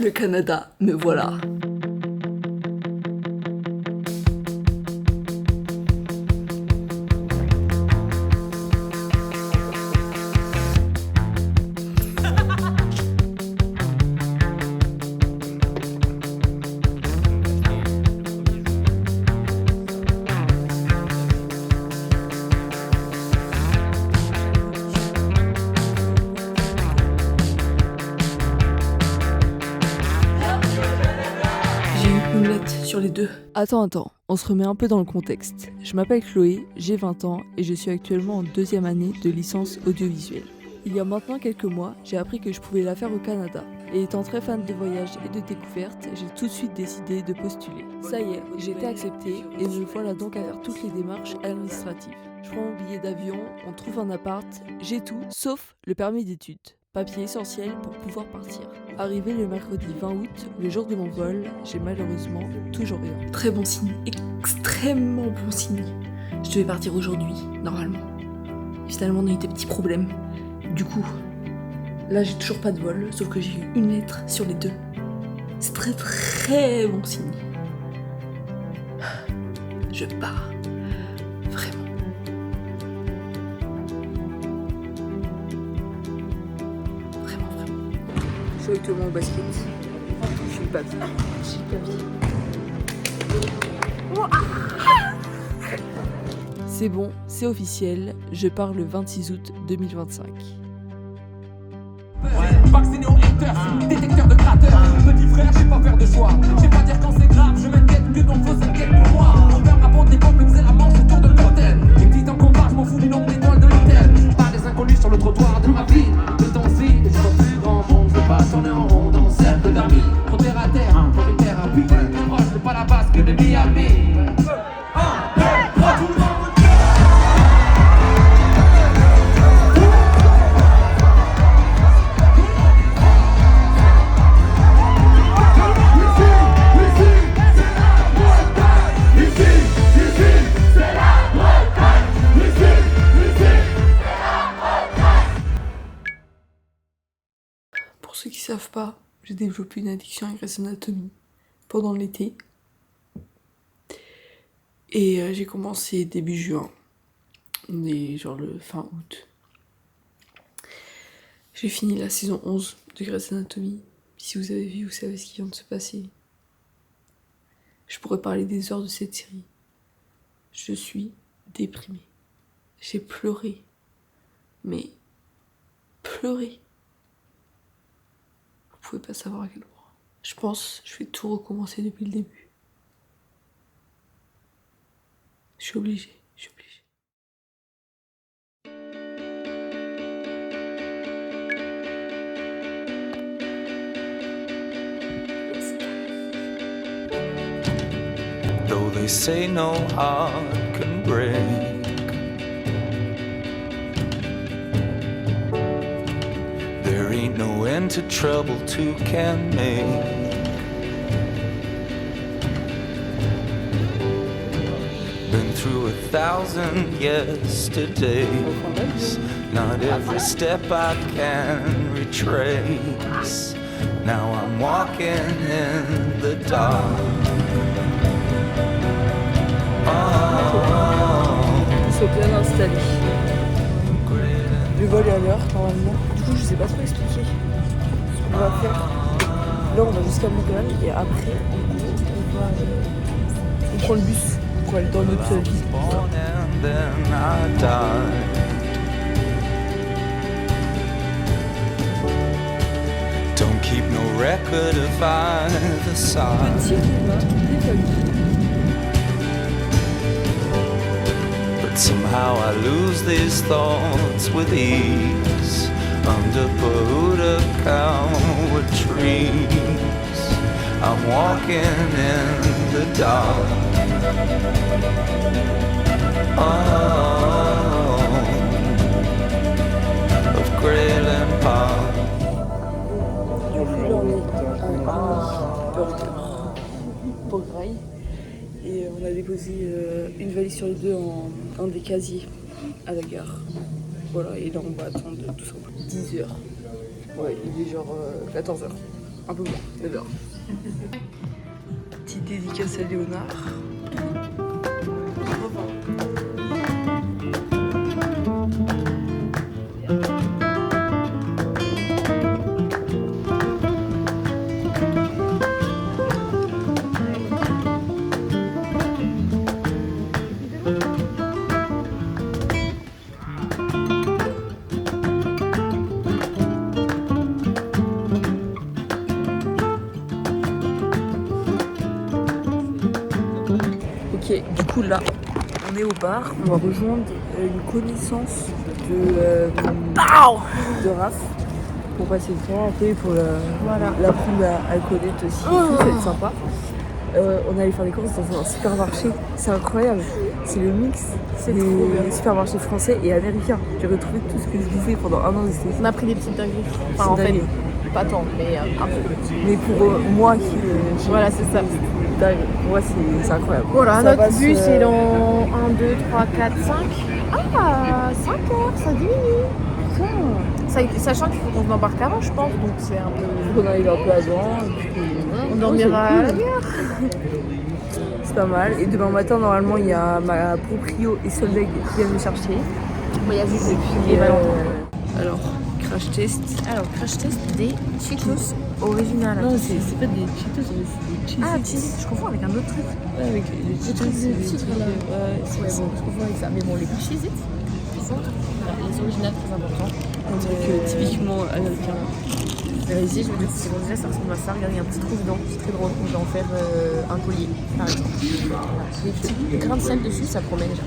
Le Canada, me voilà. J'ai eu une lettre sur les deux. Attends, on se remet un peu dans le contexte. Je m'appelle Chloé, j'ai 20 ans et je suis actuellement en 2e année de licence audiovisuelle. Il y a maintenant quelques mois, j'ai appris que je pouvais la faire au Canada. Et étant très fan de voyages et de découvertes, j'ai tout de suite décidé de postuler. Ça y est, j'ai été acceptée et me voilà donc à faire toutes les démarches administratives. Je prends mon billet d'avion, on trouve un appart, j'ai tout, sauf le permis d'études. Papier essentiel pour pouvoir partir. Arrivé le mercredi 20 août, le jour de mon vol, j'ai malheureusement toujours rien. Très bon signe, extrêmement bon signe. Je devais partir aujourd'hui, normalement. Finalement, on a eu des petits problèmes. Du coup, là j'ai toujours pas de vol, sauf que j'ai eu une lettre sur les deux. C'est très très bon signe. Je pars. Vraiment. Je suis actuellement au basket. Je suis pas bien. Je suis pas bien. C'est bon, c'est officiel, je pars le 26 août 2025. Vacciné aux haters, détecteur de cratères. Petit frère, j'ai pas faire de choix. J'ai pas dire quand c'est grave, je m'inquiète que donc faut s'inquiète pour moi. Mon père m'apporte des complexes et la manche autour de l'hôtel. Les petits en combat, je m'en fous du nombre d'étoiles de l'hôtel. Pas des inconnus sur le trottoir de ma ville. Le temps se vide, je vois plus grand monde. Je veux pas tourner en rond dans mon cercle d'amis. Trop terre à terre, pour une thérapie. Proche, c'est pas la base que de Miami. 1, 2, 3, tout le monde. Pour ceux qui savent pas, j'ai développé une addiction à Grey's Anatomy pendant l'été. Et j'ai commencé début juin. On est genre le fin août. J'ai fini la saison 11 de Grey's Anatomy. Si vous avez vu, vous savez ce qui vient de se passer. Je pourrais parler des heures de cette série. Je suis déprimée. J'ai pleuré. Mais pleuré. Vous pouvez pas savoir à quel point. Je pense que je vais tout recommencer depuis le début. Je suis obligée. Though they say no heart can break, there ain't no end to trouble two can make. Been through 1,000 yesterdays. Not every step I can retrace. Now I'm walking in the dark. Ils sont bien installés. Le vol est à l'heure normalement. Du coup, je sais pas trop expliquer ce qu'on va faire. Là, on va jusqu'à Montréal et après, on prend le bus pour aller dans notre ville. Don't keep no record of either side. Petit climat des familles. But somehow I lose these thoughts with ease under Pahuta trees. I'm walking in the dark. Of Grayland Park. Du coup, là, on est à 1h pour le rail. Et on a déposé une valise sur les deux en des casiers à la gare. Voilà, et là on va attendre tout simplement 10h. Ouais, il est genre 14h. Un peu moins, d'accord. Petite dédicace à Léonard. Ok, du coup là, on est au bar. On va rejoindre une connaissance de Raph pour passer le temps un peu et pour l'apprendre à connaître aussi. Ça va être sympa. On allait faire des courses dans un supermarché. C'est incroyable. C'est le mix des supermarchés français et américains. J'ai retrouvé tout ce que je disais pendant un an. On a pris des petites dingueries. Enfin, en fait, pas tant, mais un peu. Mais pour moi qui... Voilà, c'est ça. dingue. Pour moi, c'est incroyable. Voilà, Ça notre passe, bus est dans 1, 2, 3, 4, 5. Ah, 5 heures, ça diminue. Putain. Sachant qu'il faut qu'on embarque avant, je pense, donc c'est un peu... On arrive un peu avant. Et puis... On dormira à la bière. C'est pas mal. Et demain matin, normalement, il y a ma proprio et Solveig qui viennent me chercher. Il y a juste Et puis, alors, crash test. Alors, crash test des Cheetos original. Non, c'est pas des Cheetos, c'est des Cheetos. Ah, Cheetos, je confonds avec un autre truc. Ouais, avec les Cheetos, c'est des titres, trucs, là. ouais, c'est Ouais, ça. bon, je confonds avec ça. Mais bon, les Cheez-It, ils sont les originales très importants. Un truc typiquement américain. Ici, je veux dire, c'est bon, déjà, ça ressemble à ça. Regardez, il y a un petit trou dedans. C'est très drôle. On va en faire un collier, par exemple. Voilà. Les petits grains de sel dessus, ça promet déjà.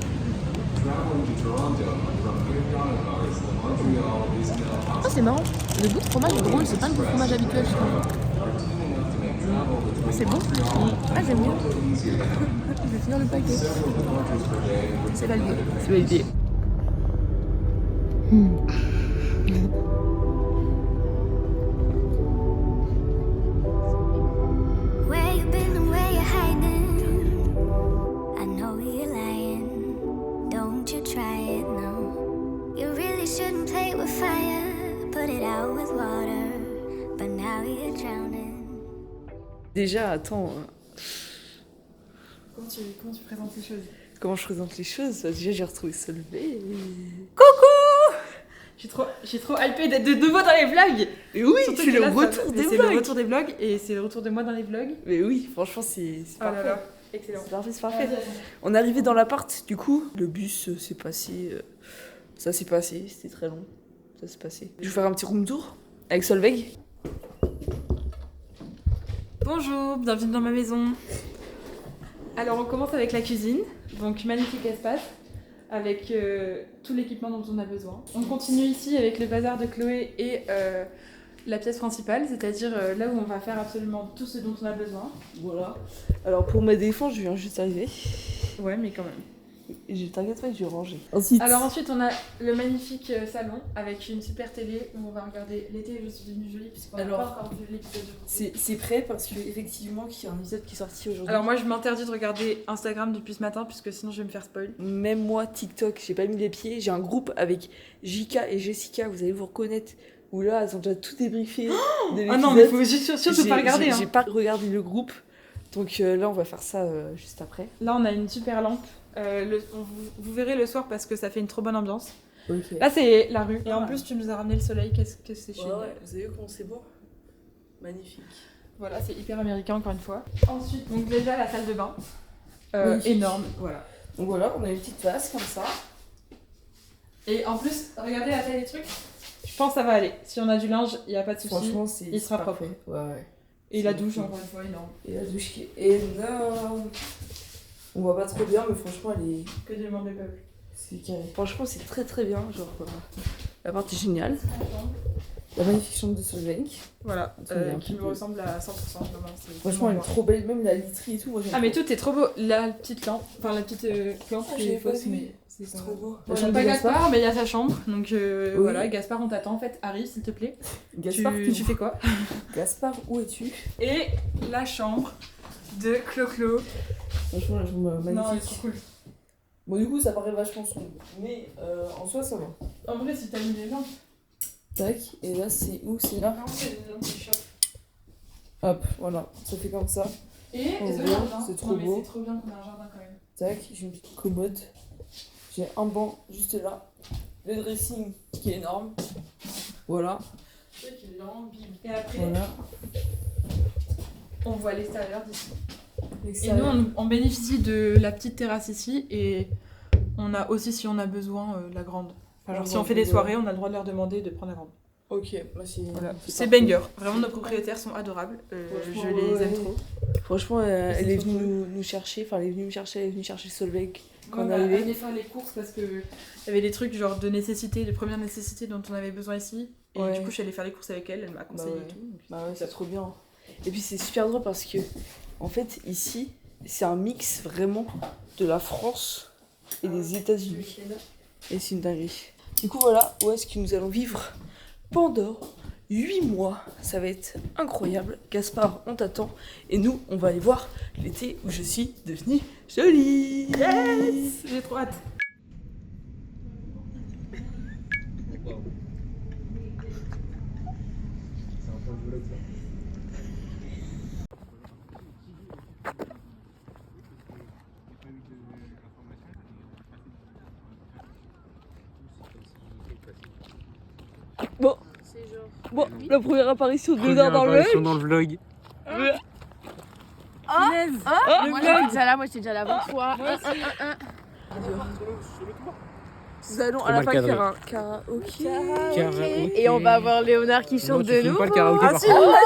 Oh, c'est marrant. Le goût de fromage est drôle. C'est pas le goût de fromage habituel, je trouve. C'est bon. Ah, j'aime bien. Je vais finir le paquet. C'est validé. C'est validé. Where you been and where you hiding? I know you're lying. Don't you try it, no. You really shouldn't play with fire. Put it out with water. But now you're drowning. Déjà, attends. Comment tu présentes les choses? Comment je présente les choses? Déjà, j'ai retrouvé Solveig. Je suis trop hypée d'être de nouveau dans les vlogs. Et oui, Surtout c'est que le là, retour des c'est vlogs. le retour des vlogs et c'est le retour de moi dans les vlogs. Mais oui, franchement, c'est Oh là parfait. là, excellent. C'est parfait, c'est parfait. On est arrivé dans l'appart, du coup, le bus s'est passé. Ça s'est passé, c'était très long. Ça s'est passé. Je vais faire un petit room tour avec Solveig. Bonjour, bienvenue dans ma maison. Alors on commence avec la cuisine, donc magnifique espace avec tout l'équipement dont on a besoin. On continue ici avec le bazar de Chloé et la pièce principale, c'est-à-dire là où on va faire absolument tout ce dont on a besoin. Voilà. Alors, pour ma défense, je viens juste d'arriver. Ouais, mais quand même. Et t'inquiète pas que je vais ranger. Alors ensuite on a le magnifique salon avec une super télé où on va regarder l'été. Je suis devenue jolie puisqu'on n'a Alors, pas encore vu l'épisode d'aujourd'hui. c'est prêt parce qu'effectivement, il y a un épisode qui est sorti aujourd'hui. Alors moi je m'interdis de regarder Instagram depuis ce matin puisque sinon je vais me faire spoil. Même moi, TikTok, j'ai pas mis les pieds. J'ai un groupe avec Jika et Jessica, vous allez vous reconnaître. Où là, elles ont déjà tout débriefé. de Ah l'épisode. non mais faut juste surtout pas regarder. J'ai pas regardé le groupe. Donc là, on va faire ça juste après. Là on a une super lampe. Vous verrez le soir parce que ça fait une trop bonne ambiance. Ok. Là c'est la rue. Et en plus tu nous as ramené le soleil, qu'est-ce que c'est Ouais, génial. ouais, vous avez vu comment c'est beau? Magnifique. Voilà, c'est hyper américain encore une fois. Ensuite donc déjà la salle de bain. Magnifique. Énorme, voilà. Donc voilà, on a une petite vase comme ça. Et en plus, regardez la taille des trucs. Je pense que ça va aller. Si on a du linge, il n'y a pas de souci. Franchement, c'est il sera parfait. propre. Ouais, ouais. Et la c'est douche, cool. encore une fois, énorme. Et la douche qui est énorme. On voit pas trop bien, mais franchement, elle est. Que demande le peuple. C'est carré. Franchement, c'est très très bien. Genre, la partie géniale. La magnifique chambre de Solveig. Voilà, Ça vient un qui petit me peu. ressemble à 100%. Vraiment, c'est Franchement, elle est vraiment trop belle. Même la literie et tout. Moi, j'aime Ah mais trop. tout est trop beau. La petite lampe, enfin la petite plante, Ah, c'est j'avais pas fausse, vu. mais c'est C'est trop beau. Bon, il n'y a pas Gaspard, mais il y a sa chambre. Donc Oui. voilà, Gaspard, on t'attend en fait. Arrive s'il te plaît. Gaspard, tu fais quoi? Gaspard, où es-tu? Et la chambre de Clo-Clo. Franchement, la chambre Non, elle est magnifique. trop cool. Bon, du coup, ça paraît vachement sombre. Mais en soi, ça va. En vrai, si t'as mis les lampes. Tac. Et là, c'est où? C'est là. Non, c'est les lampes qui chauffent. Hop, voilà, ça fait comme ça. Et Oh, ce bien, jardin. c'est trop Non, mais beau. c'est trop bien qu'on ait un jardin quand même. Tac, j'ai une petite commode. J'ai un banc juste là. Le dressing qui est énorme. Voilà, C'est vrai qu'il est vraiment big. Et après, voilà. on voit l'extérieur d'ici. Et L'extérieur. nous, on bénéficie de la petite terrasse ici et on a aussi, si on a besoin, la grande. Enfin, genre, La si on grande, fait des ouais. soirées, on a le droit de leur demander de prendre la grande. Ok, bah Voilà. C'est parfait. banger. Vraiment, nos propriétaires sont adorables. Franchement, Je les aime ouais. trop. Franchement, c'est elle est trop venue nous chercher. Enfin, elle est venue me chercher, elle est venue chercher Solveig quand on est on arrivé. allait faire les courses parce que il y avait des trucs genre de nécessité, de première nécessité dont on avait besoin ici. Et Ouais. du coup, je suis allée faire les courses avec elle, elle m'a conseillé ouais. et tout. Donc, Bah ouais, c'est trop bien. Et puis c'est super drôle parce que, en fait, ici, c'est un mix vraiment de la France et des États-Unis. Et c'est une dinguerie. Du coup, voilà où est-ce que nous allons vivre pendant 8 mois. Ça va être incroyable. Gaspard, on t'attend. Et nous, on va aller voir l'été où je suis devenue jolie. Yes, j'ai trop hâte. Bon, la première apparition de Première Léonard dans le apparition dans le vlog. le Moi j'étais déjà là, moi j'étais déjà là avant toi. Nous allons Trop à la mal fin cadré. faire un karaoké. Et on va avoir Léonard qui Non, chante tu de filmes nous. pas le karaoké par si. contre.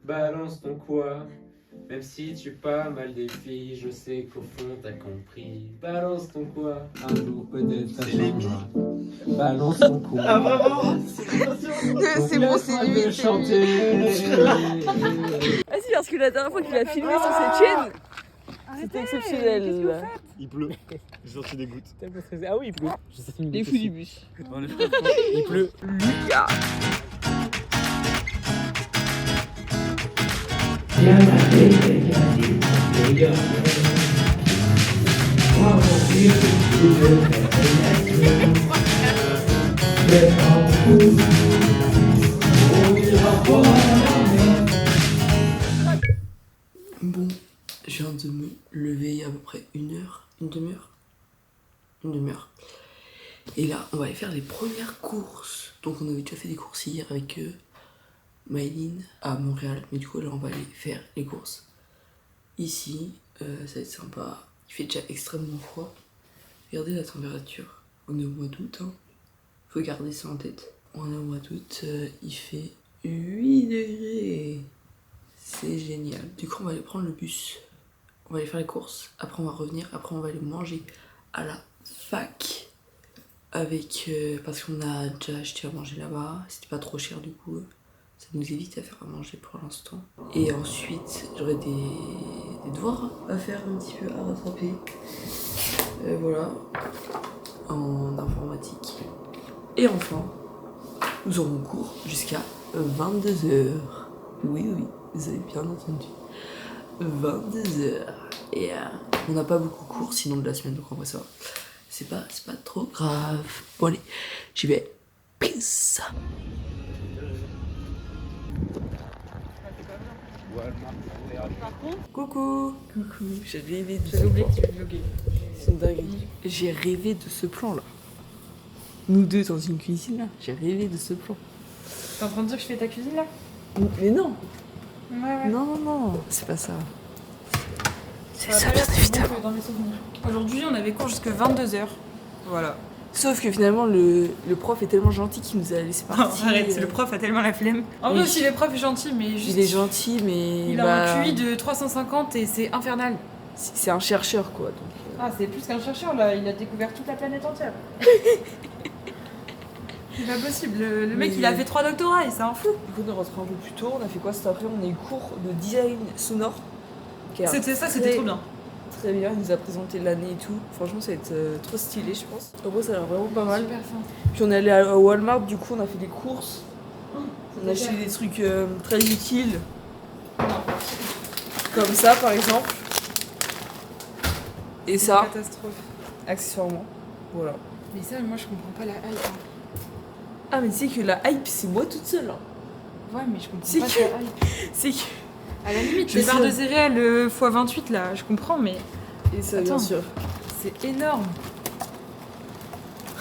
Balance ton quoi, même si tu pas mal des filles, je sais qu'au fond t'as compris. Balance ton quoi, un jour peut-être ça changera. Balance ton quoi. Ah vraiment? C'est bon, c'est lui. de chanter. Ah si, parce que la dernière fois qu'il a filmé sur cette chaîne, c'était exceptionnel. Il pleut. J'ai sorti des gouttes. Ah oui, il pleut. J'ai sorti une Les goutte fous aussi. du bus. Il pleut. Bon, je viens de me lever il y a à peu près une demi-heure. Et là, on va aller faire les premières courses. Donc on avait déjà fait des courses hier avec Maëline à Montréal. Mais du coup, là, on va aller faire les courses ici. Ça va être sympa. Il fait déjà extrêmement froid. Regardez la température. On est au mois d'août, hein. Faut garder ça en tête. On est au mois d'août, il fait 8 degrés. C'est génial. Du coup, on va aller prendre le bus. On va aller faire les courses. Après, on va revenir. Après, on va aller manger à la fac. Avec. Parce qu'on a déjà acheté à manger là-bas. C'était pas trop cher du coup. Ça nous évite à faire à manger pour l'instant. Et ensuite, j'aurai des devoirs à faire un petit peu, à rattraper. Voilà. En informatique. Et enfin, nous aurons cours jusqu'à 22h. Oui, vous avez bien entendu. 22h. Et on n'a pas beaucoup cours sinon de la semaine, donc en vrai ça va. C'est pas trop grave. Bon allez, j'y vais. Peace. Coucou. J'ai rêvé de J'avais oublié que tu vloguais. C'est une dinguerie. J'ai rêvé de ce plan là. Nous deux dans une cuisine là. J'ai rêvé de ce plan. T'es en train de dire que je fais ta cuisine là? Mais non. Ouais. Non, c'est pas ça. C'est Ça ça, va pas bien être évidemment. bon que dans mes souvenirs. Aujourd'hui, on avait cours jusqu'à 22h. Voilà. Sauf que finalement, le prof est tellement gentil qu'il nous a laissé partir. Arrête, le prof a tellement la flemme. En vrai Oui. aussi, le prof est gentil, mais juste. Il est gentil, mais. Il a un QI de 350 et c'est infernal. C'est un chercheur quoi. Donc, Ah, c'est plus qu'un chercheur là, il a découvert toute la planète entière. C'est pas possible, le mec Mais- il a fait 3 doctorats et c'est un fou. Du coup, on est rentré un peu plus tôt. On a fait quoi cet après? On a eu cours de design sonore. qui a C'était ça, très- c'était trop bien. Très bien, il nous a présenté l'année et tout. Franchement, ça va être trop stylé, je pense. En vrai, ça a l'air vraiment pas mal. Super fin. Puis on est allé à Walmart, du coup, on a fait des courses. On a acheté des trucs très utiles. Comme ça, par exemple. Et ça, Catastrophe. accessoirement. Voilà. Mais ça, moi je comprends pas la hype. Ah, mais tu sais que la hype, c'est moi toute seule. Hein. Ouais, mais je comprends C'est pas que- ta hype. C'est que. À la limite, Je les barres sais. de céréales x28 là, je comprends, mais Et ça, Attends. bien sûr. c'est énorme.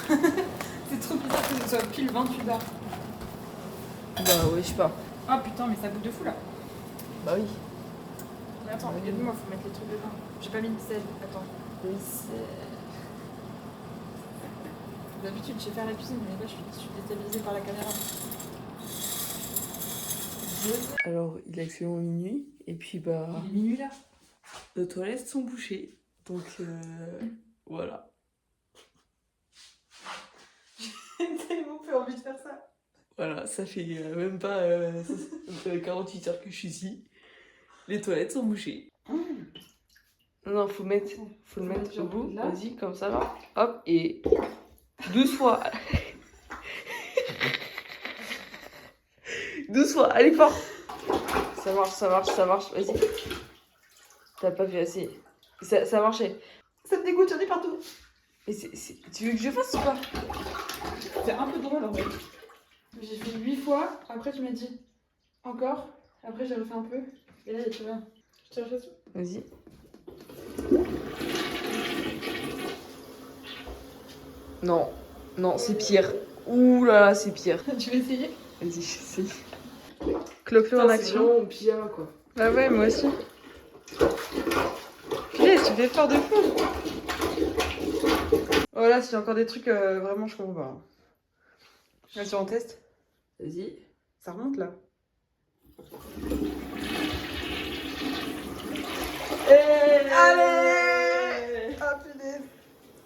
C'est trop bizarre que ce soit pile 28 barres. Bah ouais, je sais pas. Ah putain, mais ça goûte de fou là. Bah oui. Mais attends, aide-moi, faut mettre les trucs dedans. J'ai pas mis de sel, attends. Oui, c'est. D'habitude, je sais faire la cuisine, mais là, je suis déstabilisée par la caméra. Alors, il est actuellement minuit, et puis bah, Il est minuit là. nos toilettes sont bouchées. Donc voilà. J'ai tellement peu envie de faire ça. Voilà, ça fait même pas 48 heures que je suis ici. Les toilettes sont bouchées. Non, faut le mettre au bout. là. Vas-y, comme ça va. Hop, et 12 fois. 12 fois, allez fort. Ça marche, vas-y. T'as pas fait assez. Ça marchait. Ça me dégoûte, j'en ai partout. Mais tu veux que je fasse ou pas? C'est un peu drôle en fait. J'ai fait 8 fois, après tu m'as dit encore, après j'ai refait un peu, et là il y a plus rien. Je te refais tout. Vas-y. Non, c'est pire. Ouh là là, c'est pire. Tu veux essayer? Vas-y, j'essaye. Clo-clo en C'est action. vraiment mon pyjama quoi. Bah ouais, moi aussi. Putain, tu fais fort de fou. Oh là, s'il y a encore des trucs, vraiment je comprends pas. Vas-y, on teste. Vas-y. Ça remonte là. Allez! Ah punaise.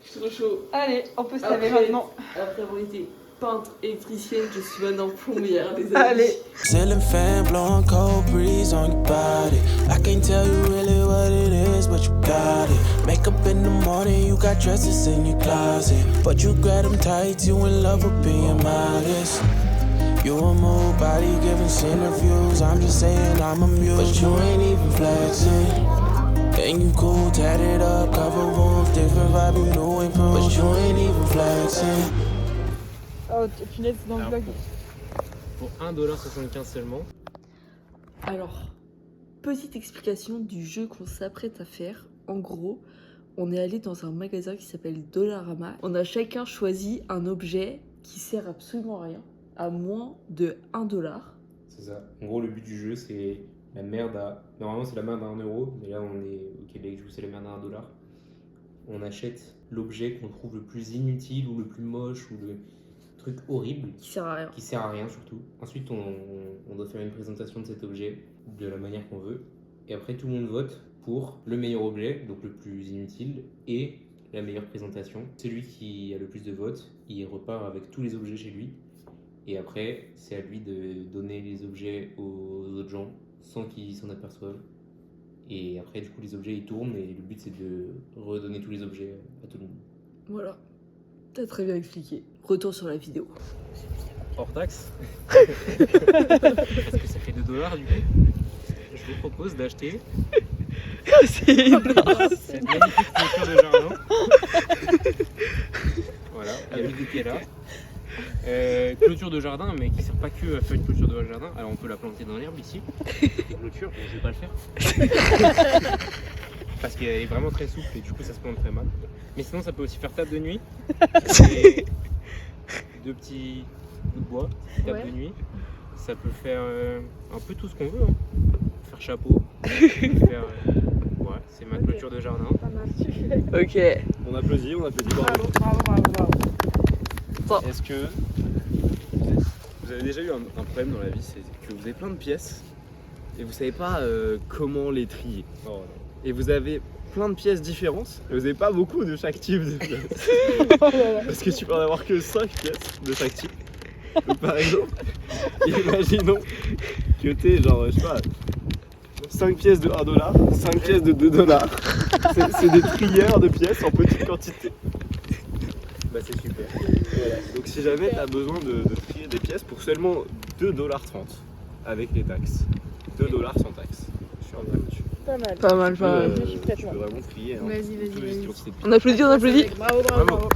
Je suis trop chaud. Allez, on peut se laver Après- maintenant. Après avoir été peintre électricienne, je suis maintenant plombière, les amis. Allez. Ceiling fan blowing cold breeze on your body. I can't tell you really what it is, but you got it. Makeup in the morning, you got dresses in your closet, but you grab them tight, you in love with being modest. You a move body giving interviews. I'm just saying I'm amused, but you ain't even flexing. And you cool, tatted up, cover wounds, different vibe, you know improved, but you ain't even flexing. Oh punaise, dans le vlog. Pour 1,75$ seulement. Alors, petite explication du jeu qu'on s'apprête à faire. En gros, on est allé dans un magasin qui s'appelle Dollarama. On a chacun choisi un objet qui sert absolument à rien, à moins de 1$. C'est ça. En gros, le but du jeu, c'est la merde à. Normalement, c'est la merde à 1€, mais là, on est au Québec, du coup, c'est la merde à 1$. On achète l'objet qu'on trouve le plus inutile ou le plus moche ou le truc horrible. Qui sert à rien. Qui sert à rien surtout. Ensuite, on doit faire une présentation de cet objet de la manière qu'on veut. Et après, tout le monde vote pour le meilleur objet, donc le plus inutile, et la meilleure présentation. Celui qui a le plus de votes, il repart avec tous les objets chez lui. Et après, c'est à lui de donner les objets aux autres gens sans qu'ils s'en aperçoivent. Et après, du coup, les objets ils tournent et le but c'est de redonner tous les objets à tout le monde. Voilà. T'as très bien expliqué. Retour sur la vidéo. Hors taxe. Parce que ça fait 2$ du coup. Je vous propose d'acheter C'est énorme. cette magnifique clôture de jardin. Voilà, avec des pieds là. Clôture de jardin, mais qui sert pas que à faire une clôture de jardin. Alors on peut la planter dans l'herbe ici. Clôture, bon, je vais pas le faire. Parce qu'elle est vraiment très souple et du coup ça se plante très mal. Mais sinon ça peut aussi faire table de nuit. Et 2 petits bouts de bois, table de nuit. Ça peut faire un peu tout ce qu'on veut. Hein. Faire chapeau. Faire, ouais, c'est ma clôture de jardin. Ok. On applaudit, bravo. Bon. Est-ce que vous avez déjà eu un problème dans la vie, c'est que vous avez plein de pièces et vous savez pas comment les trier. Et vous avez plein de pièces différentes et vous n'avez pas beaucoup de chaque type de pièces. Parce que tu peux en avoir que 5 pièces de chaque type. Donc par exemple, imaginons que t'es genre, je sais pas, 5 pièces de 1$, 5 pièces de 2$. C'est des trieurs de pièces en petite quantité. Bah c'est super. Voilà. Donc si jamais tu as besoin de trier des pièces pour seulement 2,30$ avec les taxes. 2$ sans taxes. Je suis en train dessus. Pas mal. Pas mal, pas mal. Je suis prête, Tu peux vraiment trier. Hein. Vas-y. On applaudit, on applaudit. Bravo.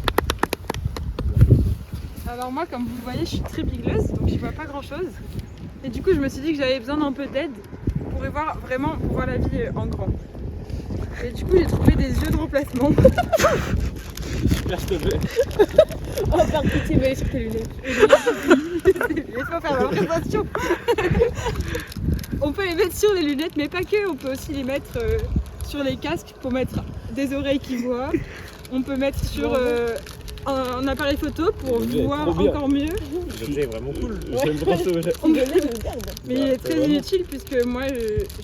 Alors moi, comme vous le voyez, je suis très bigleuse, donc je vois pas grand chose. Et du coup, je me suis dit que j'avais besoin d'un peu d'aide pour voir la vie en grand. Et du coup, j'ai trouvé des yeux de remplacement. Super, s'il te plaît. Oh, par pitié, mais sur tes lunettes. Laisse-moi faire ma présentation. On peut les mettre sur les lunettes, mais pas que. On peut aussi les mettre sur les casques pour mettre des oreilles qui voient. On peut mettre sur un appareil photo pour voir encore mieux. L'objet est vraiment cool. J'aime trop ce objet. Mais il est très inutile puisque moi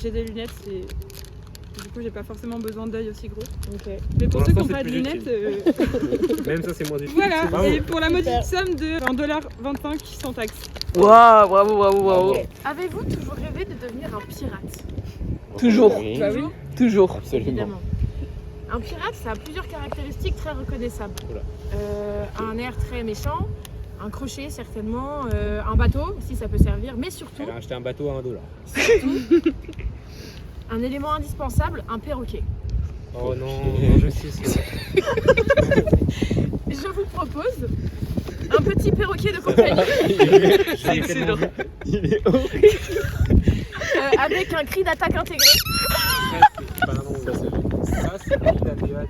j'ai des lunettes et du coup j'ai pas forcément besoin d'œil aussi gros. Mais pour ceux qui n'ont pas de lunettes, Même ça, c'est moins difficile. voilà. Bravo. Et pour la modique somme de 1,25$ sans taxe. Waouh, bravo. Avez-vous toujours rêvé de devenir un pirate? Toujours. Oui. Bah oui. Toujours. Absolument. Évidemment. Un pirate, ça a plusieurs caractéristiques très reconnaissables. Oula. Un air très méchant, un crochet certainement, un bateau aussi ça peut servir, mais surtout Elle a acheté un bateau à $1. un élément indispensable, un perroquet. Oh non, je sais ce que c'est. Je vous propose un petit perroquet de compagnie C'est excellent. Il est horrible. avec un cri d'attaque intégré. Ça, c'est la DA du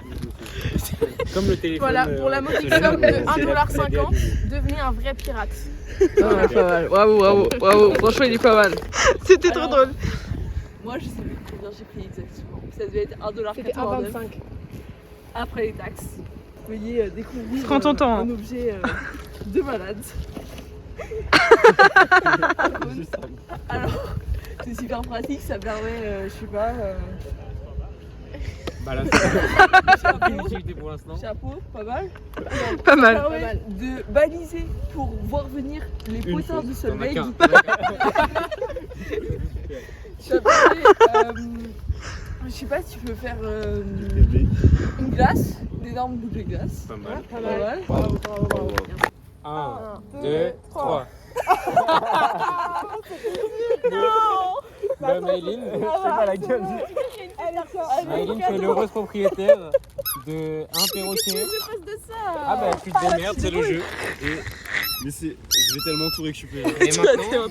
comme le téléphone. Voilà, pour la modique somme de 1,50$, devenez un vrai pirate. Ah, pas mal. Bravo. Franchement, il est pas mal. C'était trop drôle. Moi, je sais plus combien j'ai pris exactement. Ça devait être C'était 1,89$ 1,25$. après les taxes. Veuillez découvrir Prends ton temps, hein. un objet de malade. Alors, c'est super pratique, ça permet, je sais pas, Bah là, c'est aucune utilité pour l'instant. chapeau, pas mal. Pas Ça mal. permet de baliser pour voir venir les potins du T'en as soleil. qu'un. Ça permet, je sais pas si tu peux faire une glace, d'énormes boules de glace. Pas mal. Pas mal. Bravo. 1, 2, 3. Bah, Maëline, c'est pas la gueule. Maëline, tu es l'heureuse propriétaire de un perroquet. Ah bah tu te démerdes, c'est le jeu. Mais c'est. Je vais tellement tout récupérer. Et maintenant,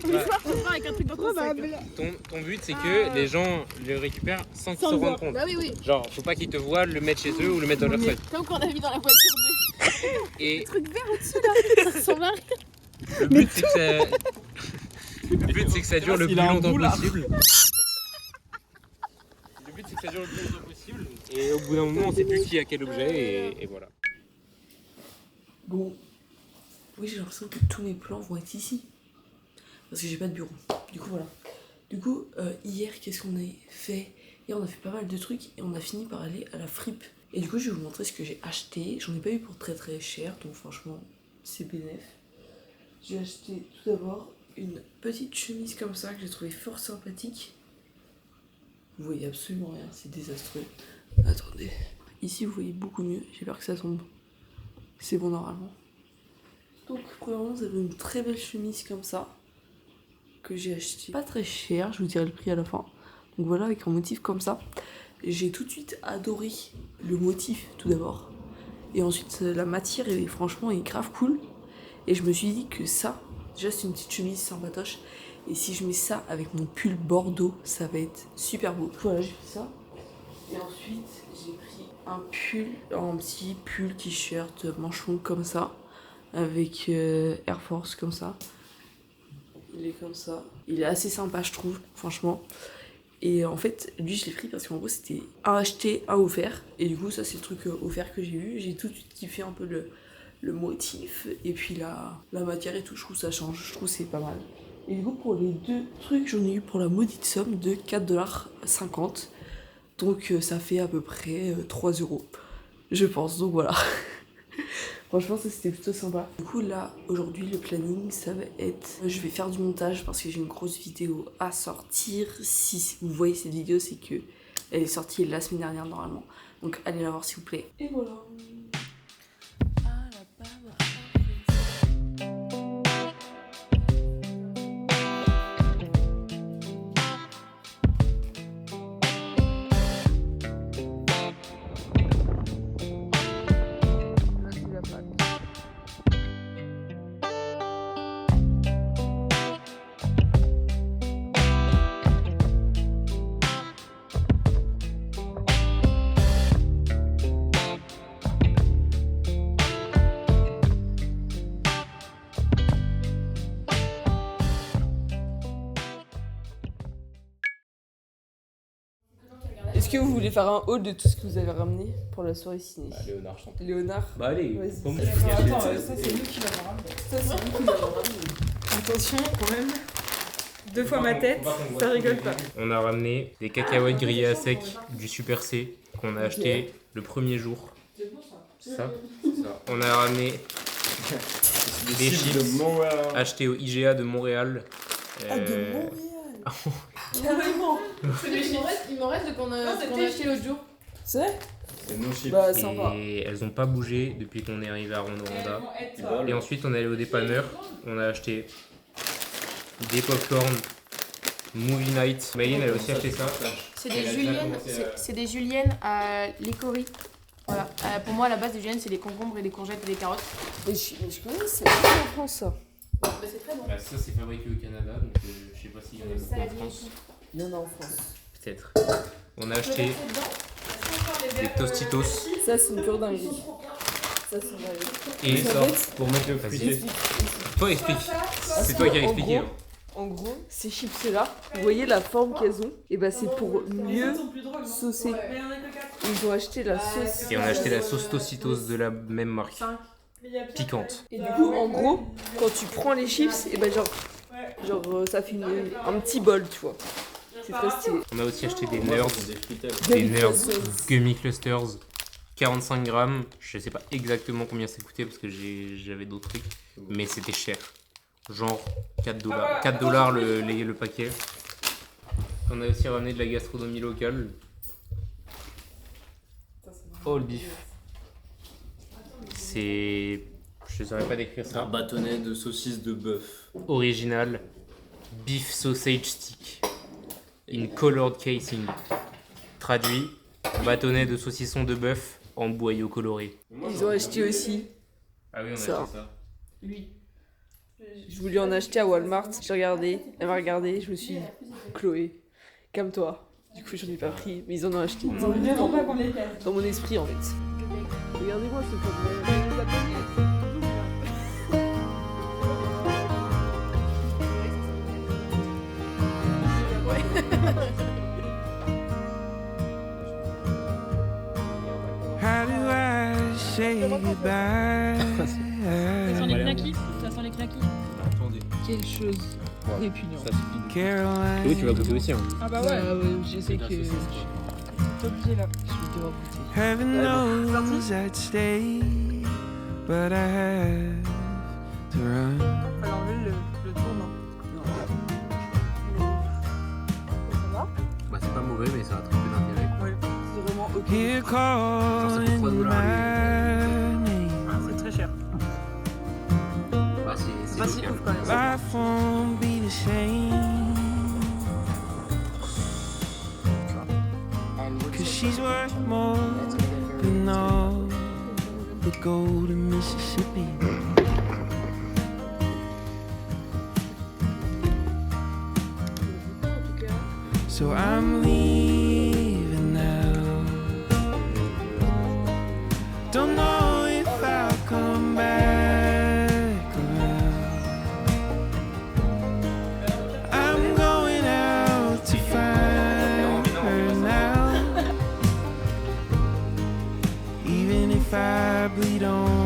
L'histoire se fera avec un truc dans ton sac. ton but c'est que les gens le récupèrent sans qu'ils se rendent compte. Bah oui. Genre, faut pas qu'ils te voient le mettre chez eux ou le mettre dans leur sac. Comme qu'on a vu dans la voiture de... Et truc vert au-dessus là, ça ressemble à rien. le but c'est que ça. Le but c'est que ça dure le plus longtemps possible. Le but c'est que ça dure le plus longtemps possible. Et au bout d'un moment, on sait plus qui a quel objet et voilà. Bon, oui, j'ai l'impression que tous mes plans vont être ici. Parce que j'ai pas de bureau. Du coup, voilà. Du coup, hier, qu'est-ce qu'on a fait? Hier, on a fait pas mal de trucs et on a fini par aller à la fripe. Et du coup, je vais vous montrer ce que j'ai acheté. J'en ai pas eu pour très très cher, donc franchement, c'est bénef. J'ai acheté tout d'abord une petite chemise comme ça que j'ai trouvé fort sympathique. Vous voyez absolument rien, c'est désastreux. Attendez. Ici, vous voyez beaucoup mieux. J'ai peur que ça tombe. C'est bon normalement. Donc, premièrement, vous avez une très belle chemise comme ça que j'ai acheté pas très cher, je vous dirai le prix à la fin. Donc voilà, avec un motif comme ça. J'ai tout de suite adoré le motif tout d'abord. Et ensuite, la matière, franchement, est grave cool. Et je me suis dit que ça, déjà, c'est une petite chemise sympatoche. Et si je mets ça avec mon pull bordeaux, ça va être super beau. Voilà, j'ai pris ça. Et ensuite, j'ai pris un petit pull t-shirt manche longue comme ça. Avec Air Force comme ça. Il est comme ça. Il est assez sympa, je trouve, franchement. Et en fait, lui, je l'ai pris parce qu'en gros, c'était un acheté, un offert. Et du coup, ça, c'est le truc offert que j'ai eu. J'ai tout de suite kiffé un peu le motif. Et puis la matière et tout, je trouve ça change. Je trouve c'est pas mal. Et du coup, pour les deux trucs, j'en ai eu pour la maudite somme de 4,50$. Donc, ça fait à peu près 3€. Je pense, donc voilà. Franchement, ça c'était plutôt sympa. Du coup, là, aujourd'hui, le planning, ça va être... Je vais faire du montage parce que j'ai une grosse vidéo à sortir. Si vous voyez cette vidéo, c'est que elle est sortie la semaine dernière, normalement. Donc, allez la voir, s'il vous plaît. Et voilà. que vous voulez faire un haul de tout ce que vous avez ramené pour la soirée ciné? Léonard chante. Léonard. Bah allez, Vas-y. comme Attends, ça c'est nous qui l'avons ramené. Ça, c'est vous qui l'avez ramené. Attention quand même. 2 fois ma tête, ça rigole pas. On a ramené des cacahuètes grillées à sec du Super C qu'on a acheté le premier jour. C'est ça. On a ramené des chips achetés au IGA de Montréal. Ah, de Montréal. Carrément. Il m'en reste qu'on a acheté l'autre jour. C'est vrai? C'est nos chips. Bah, sympa. Et elles ont pas bougé depuis qu'on est arrivé à Rwanda. Et ensuite, on est allé au dépanneur. On a acheté des popcorn, Movie Night. Maëline, elle a aussi acheté ça. C'est des juliennes à l'écorie. Voilà. Pour moi, à la base des juliennes, c'est des concombres et des courgettes et des carottes. Mais je connais, c'est pas en France ça. Bah, c'est très bon. Bah, ça, c'est fabriqué au Canada, donc je sais pas s'il y en a beaucoup en France. Il y en a en France. Peut-être. On a acheté des Tostitos. Ça, c'est une pure dinguerie. Ça, c'est une dinguerie. Et Ça ça, va être- Pour mettre le Vas-y. fruité. toi explique. Parce C'est toi qui as que, expliqué. En gros, ces chips-là, vous voyez la forme qu'elles ont? Et bah, c'est pour mieux saucer. Ils ont acheté la sauce. Et on a acheté la sauce Tostitos de la même marque. Piquante. Et du coup, en gros, quand tu prends les chips, et bah, genre ça fait un petit bol, tu vois. C'est très stylé. On a aussi acheté des Nerds. Des fruités. Des Nerds Gummy Clusters. 45 grammes. Je sais pas exactement combien ça coûtait parce que j'avais d'autres trucs. Mais c'était cher. Genre 4 $. 4 $ le paquet. On a aussi ramené de la gastronomie locale. Oh le bif. C'est... Je saurais pas décrire Un ça. bâtonnet de saucisses de bœuf. Original. Beef sausage stick. In colored casing. Traduit. Bâtonnet de saucisson de bœuf en boyau coloré. Ils ont acheté aussi. Ah oui, on a Ça. acheté ça. Je voulais en acheter à Walmart. J'ai regardé, elle m'a regardé, je me suis dit, Chloé, calme-toi. Du coup, j'en ai pas pris, mais ils en ont acheté. Ils en ont mis dans mon esprit en fait. Regardez-moi ce problème. How do I say goodbye? Ça sent les knackis. Ça sent les knackis. Attendez. Quelle chose répugnante. Caroline. Oui, tu vas goûter aussi. Hein. Ah bah ouais. Ah ouais, je sais que je suis obligé là. devoir goûter. Heaven knows I'd stay, but I have to run. Fallait enlever le tournant. Bah, c'est pas mauvais, mais ça a très peu d'intérêt. C'est vraiment ok. Here calling $3 my name. C'est très cher. Bah, c'est Pas si local. ouf quand même. Life won't be the same. 'Cause she's worth more than all the gold in Mississippi. So I'm leaving now. Don't know if I'll come back around. I'm going out to find her now. Even if I bleed on